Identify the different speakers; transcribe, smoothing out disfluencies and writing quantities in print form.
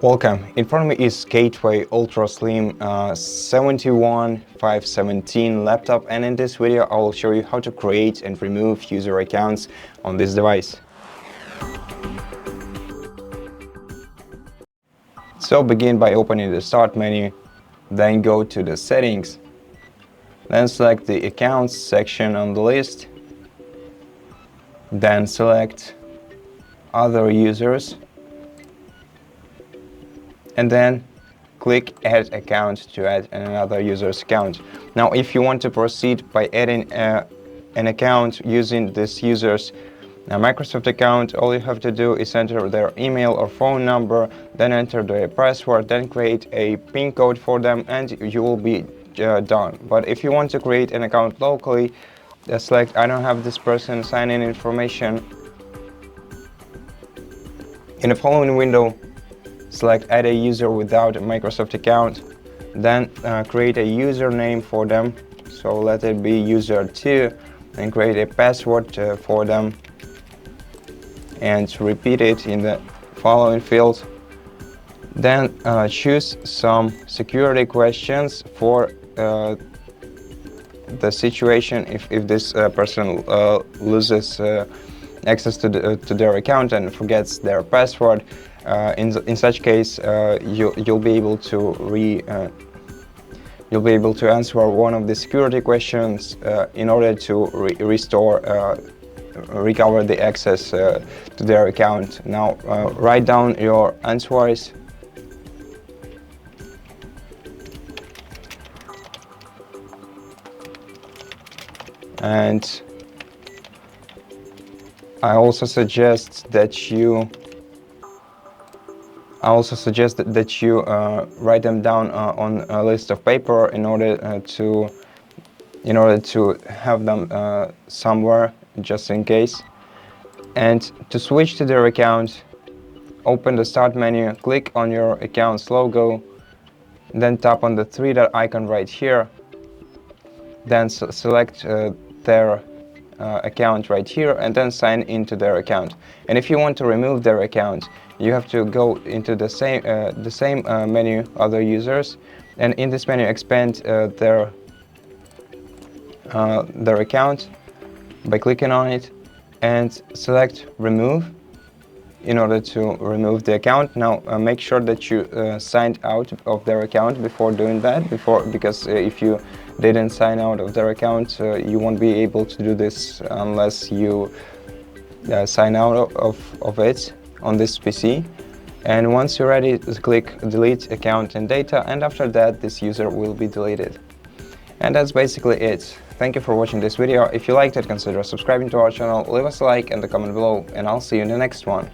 Speaker 1: Welcome. In front of me is Gateway GWNR71517 laptop, and in this video I will show you how to create and remove user accounts on this device. So begin by opening the Start menu, then go to the Settings, then select the Accounts section on the list, then select Other Users, and then click Add Account to add another user's account. Now, if you want to proceed by adding an account using this user's Microsoft account, all you have to do is enter their email or phone number, then enter their password, then create a PIN code for them, and you will be done. But if you want to create an account locally, select I don't have this person sign-in information. In the following window, select Add a user without a Microsoft account, then create a username for them, so let it be user2, and create a password for them and repeat it in the following fields. Then choose some security questions for the situation if this person loses access to their account and forgets their password. In such case, you'll be able to answer one of the security questions in order to recover the access to their account. Now, write down your answers. And I also suggest that you write them down on a list of paper in order to have them somewhere just in case. And to switch to their account, open the Start menu, click on your account's logo, then tap on the three-dot icon right here, then select their account right here, and then sign into their account. And if you want to remove their account, you have to go into the same menu, Other Users, and in this menu expand their account by clicking on it and select Remove in order to remove the account. Now make sure that you signed out of their account before doing that, because if you didn't sign out of their account, you won't be able to do this unless you sign out of it on this PC. And once you're ready, click Delete Account and Data, and after that this user will be deleted. And that's basically it. Thank you for watching this video. If you liked it, consider subscribing to our channel, leave us a like and a comment below, and I'll see you in the next one.